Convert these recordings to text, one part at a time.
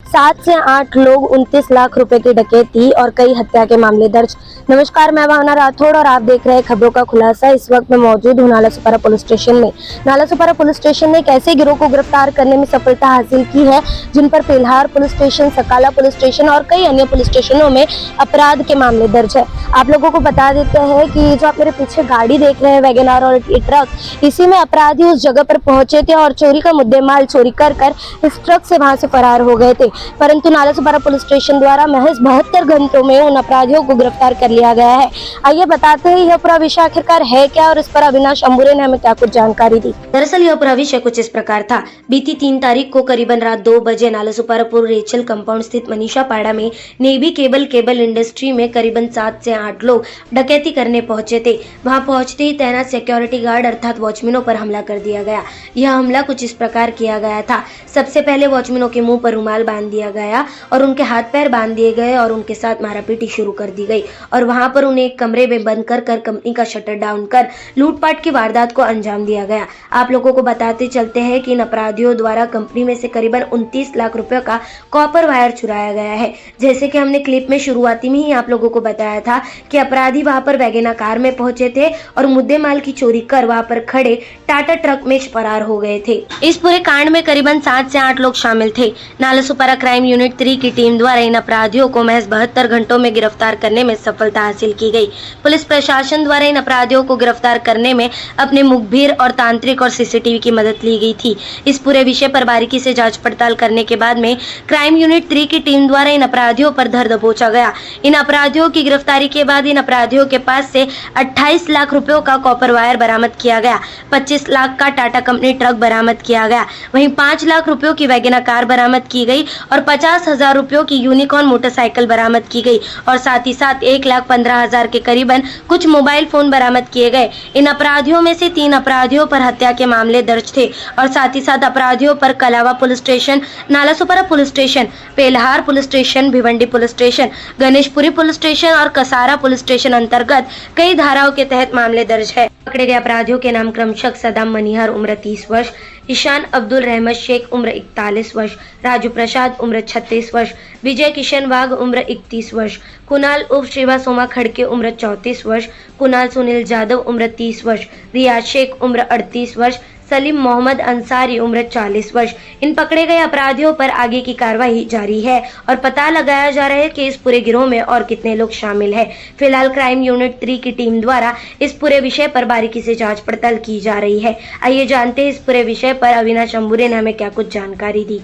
7 से 8 लोग 29 लाख रुपए की डकैती और कई हत्या के मामले दर्ज। नमस्कार, मैं भावना राठौड़ और आप देख रहे हैं खबरों का खुलासा। इस वक्त मैं मौजूद हूँ नालासोपारा पुलिस स्टेशन में। नालासोपारा पुलिस स्टेशन ने एक ऐसे गिरोह को गिरफ्तार करने में सफलता हासिल की है जिन पर Pelhar police station, Sakala police station और कई अन्य पुलिस स्टेशनों में अपराध के मामले दर्ज है। आप लोगों को बता देते हैं कि जो आप मेरे पीछे गाड़ी देख रहे हैं वैगन आर और ट्रक, इसी में अपराधी उस जगह पर पहुंचे थे और चोरी का मुद्देमाल चोरी कर इस ट्रक से वहां से फरार हो गए थे। परंतु नालासोपारा पुलिस स्टेशन द्वारा महज 72 घंटों में उन अपराधियों को गिरफ्तार कर लिया गया है। आइए बताते हैं यह पूरा विषय आखिरकार है क्या और इस पर अविनाश अंबुरे ने हमें क्या कुछ जानकारी दी। दरअसल यह पूरा विषय कुछ इस प्रकार था। बीती 3 तारीख को करीबन रात 2 बजे नालासोपारा रेचल कंपाउंड स्थित मनीषा पाड़ा में नेवी केबल इंडस्ट्री में करीबन 7 से 8 लोग डकैती करने पहुंचे थे। वहां पहुंचते ही तैनात सिक्योरिटी गार्ड अर्थात वॉचमैनों पर हमला कर दिया गया। यह हमला कुछ इस प्रकार किया गया था। सबसे पहले वॉचमैनों के मुंह पर रुमाल बांध दिया गया और उनके हाथ पैर बांध दिए गए और उनके साथ मारापीटी शुरू कर दी गई और वहां पर उन्हें एक कमरे में बंद कर कंपनी का शटर डाउन कर लूटपाट की वारदात को अंजाम दिया गया। आप लोगों को बताते चलते हैं कि इन अपराधियों द्वारा कंपनी में से करीबन 29 लाख रुपए का कॉपर वायर चुराया गया है। जैसे कि हमने क्लिप में शुरुआती में ही आप लोगों को बताया था कि अपराधी वहां पर वैगन कार में पहुंचे थे और मुद्दे माल की चोरी कर वहां पर खड़े टाटा ट्रक में फरार हो गए थे। इस पूरे कांड में करीबन 7 से 8 लोग शामिल थे। नालासोपारा क्राइम यूनिट 3 की टीम द्वारा इन अपराधियों को महज 72 घंटों में गिरफ्तार करने में सफलता हासिल की गई। पुलिस प्रशासन द्वारा इन अपराधियों को गिरफ्तार करने में अपने मुखबिर और तांत्रिक और सीसीटीवी की मदद ली गई थी। इस पूरे विषय पर बारीकी से जांच पड़ताल करने के बाद में क्राइम यूनिट 3 की टीम द्वारा इन अपराधियों पर धर दबोचा गया। इन अपराधियों की गिरफ्तारी के बाद इन अपराधियों के पास से 28 लाख रुपयों का कॉपर वायर बरामद किया गया, 25 लाख का टाटा कंपनी ट्रक बरामद किया गया, वहीं 5 लाख रुपयों की वैगन कार बरामद की गई और 50,000 रुपयों की यूनिकॉर्न मोटरसाइकिल बरामद की गई और साथ ही साथ 1,15,000 के करीबन कुछ मोबाइल फोन बरामद किए गए। इन अपराधियों में से 3 अपराधियों पर हत्या के मामले दर्ज थे और साथ ही साथ अपराधियों पर Kalwa police station, Nalasopara police station, Pelhar police station, Bhiwandi police station, Ganeshpuri police station और कसारा पुलिस स्टेशन अंतर्गत कई धाराओं के तहत मामले दर्ज है। पकड़े गए अपराधियों के नाम क्रमशः सदाम मनिहार उम्र 30 वर्ष, ईशान अब्दुल रहमत शेख उम्र 41 वर्ष, राजू प्रसाद उम्र 36 वर्ष, विजय किशन वाघ उम्र 31 वर्ष, कुणाल उर्फ शिवा सोमा खड़के उम्र 34 वर्ष, कुणाल सुनील जादव उम्र 30 वर्ष, रियाज शेख उम्र 38 वर्ष, सलीम मोहम्मद अंसारी उम्र 40 वर्ष। इन पकड़े गए अपराधियों पर आगे की कार्रवाई जारी है और पता लगाया जा रहा है कि इस पूरे गिरोह में और कितने लोग शामिल हैं। फिलहाल क्राइम यूनिट 3 की टीम द्वारा इस पूरे विषय पर बारीकी से जांच पड़ताल की जा रही है। आइए जानते हैं इस पूरे विषय पर अविनाश अंबुरे ने हमें क्या कुछ जानकारी दी।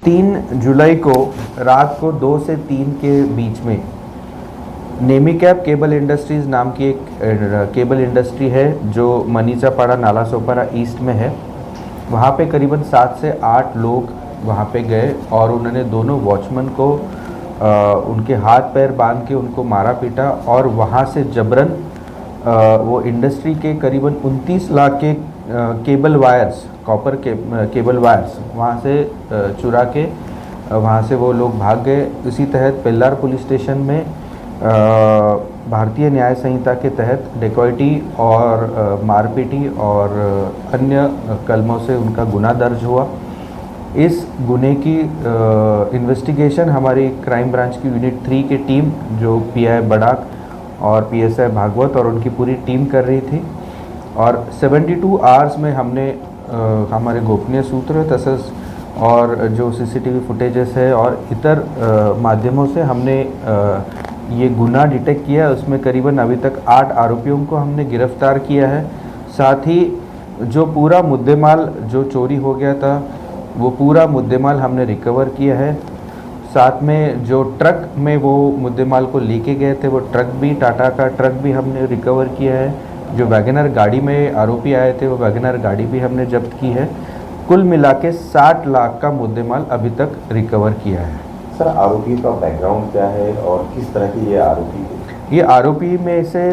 3 जुलाई को रात को 2 से 3 के बीच में नेमिकैप केबल इंडस्ट्रीज़ नाम की एक केबल इंडस्ट्री है जो मनीषा पाड़ा नालासोपारा ईस्ट में है। वहाँ पे करीबन 7 से 8 लोग वहाँ पे गए और उन्होंने दोनों वॉचमैन को उनके हाथ पैर बांध के उनको मारा पीटा और वहाँ से जबरन वो इंडस्ट्री के करीबन 29 लाख के cable wires, copper cable wires वहाँ से चुरा के वहाँ से वो लोग भाग गए। इसी तहत पेल्हार पुलिस स्टेशन में भारतीय न्याय संहिता के तहत डेकॉइटी और मारपीटी और अन्य कलमों से उनका गुना दर्ज हुआ। इस गुने की इन्वेस्टिगेशन हमारी क्राइम ब्रांच की यूनिट 3 की टीम जो पीआई बड़ाक और पीएसआई भागवत और उनकी पूरी टीम कर रही थी और 72 आवर्स में हमने हमारे गोपनीय सूत्र तसस और जो सीसीटीवी फुटेजेस है और इतर माध्यमों से हमने ये गुना डिटेक्ट किया। उसमें करीबन अभी तक 8 आरोपियों को हमने गिरफ्तार किया है। साथ ही जो पूरा मुद्देमाल जो चोरी हो गया था वो पूरा मुद्देमाल हमने रिकवर किया है। साथ में जो ट्रक में वो मुद्देमाल को लेके गए थे वो ट्रक भी, टाटा का ट्रक भी हमने रिकवर किया है। जो वैगनर गाड़ी में आरोपी आए थे वो वैगनर गाड़ी भी हमने जब्त की है। कुल मिला के 60 लाख का मुद्देमाल अभी तक रिकवर किया है। सर, आरोपी का बैकग्राउंड क्या है और किस तरह के ये आरोपी है? ये आरोपी में से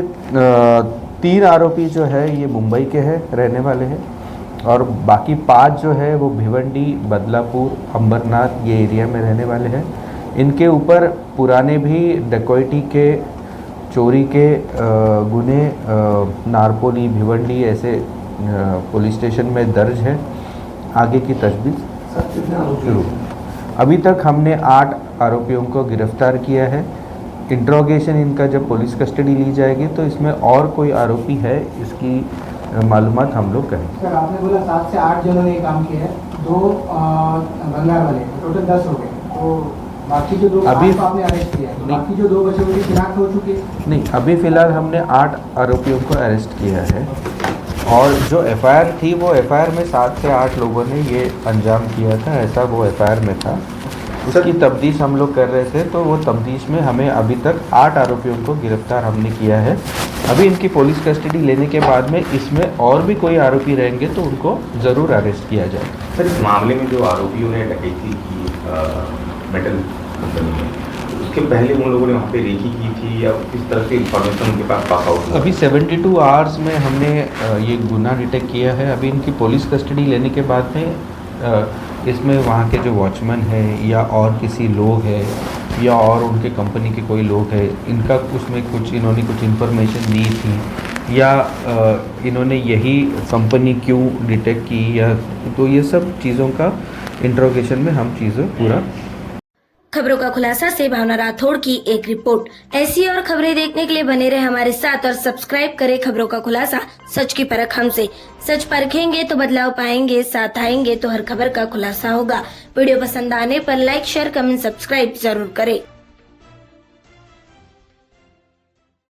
3 आरोपी जो है ये मुंबई के हैं, रहने वाले हैं और बाकी 5 जो है वो भिवंडी, बदलापुर, अंबरनाथ ये एरिया में रहने वाले हैं। इनके ऊपर पुराने भी डकैती के, चोरी के गुने नारपोली, भिवंडी ऐसे पुलिस स्टेशन में दर्ज है। आगे की तजदीद शुरू। अभी तक हमने 8 आरोपियों को गिरफ्तार किया है। इंट्रोगेशन इनका जब पुलिस कस्टडी ली जाएगी तो इसमें और कोई आरोपी है इसकी मालूमात हम लोग करेंगे। सर आपने बोला 7 से 8 जनों ने ये काम किया है, 2 भंगार वाले, टोटल 10 हो गए, तो बाकी जो 2 अभी को आपने अरेस्ट किया है, तो बाकी जो 2 बचे उनकी शिनाख्त हो चुकी है? नहीं, अभी फ़िलहाल हमने 8 आरोपियों को अरेस्ट किया है और जो एफआईआर थी वो एफआईआर में 7 से 8 लोगों ने ये अंजाम किया था, ऐसा वो एफआईआर में था। उसकी तफ्तीश हम लोग कर रहे थे, तो वो तफ्तीश में हमें अभी तक 8 आरोपियों को गिरफ्तार हमने किया है। अभी इनकी पुलिस कस्टडी लेने के बाद में इसमें और भी कोई आरोपी रहेंगे तो उनको ज़रूर अरेस्ट किया जाएगा। सर इस मामले में जो आरोपियों ने डकैती की मेटल कंपनी में, उसके पहले उन लोगों ने वहाँ पे रेकी की थी या किस तरह की इंफॉर्मेशन उनके पास पास आउट? अभी 72 आवर्स में हमने ये गुना डिटेक्ट किया है। अभी इनकी पुलिस कस्टडी लेने के बाद में इसमें वहाँ के जो वॉचमैन हैं या और किसी लोग हैं या और उनके कंपनी के कोई लोग हैं, इनका उसमें कुछ इन्होंने कुछ इन्फॉर्मेशन दी थी या इन्होंने यही कंपनी क्यों डिटेक्ट की, या तो ये सब चीज़ों का इंट्रोगेशन में हम चीज़ें पूरा। खबरों का खुलासा से भावना राठौड़ की एक रिपोर्ट। ऐसी और खबरें देखने के लिए बने रहे हमारे साथ और सब्सक्राइब करें खबरों का खुलासा, सच की परख हमसे। सच परखेंगे तो बदलाव पाएंगे, साथ आएंगे तो हर खबर का खुलासा होगा। वीडियो पसंद आने पर लाइक, शेयर, कमेंट, सब्सक्राइब जरूर करें।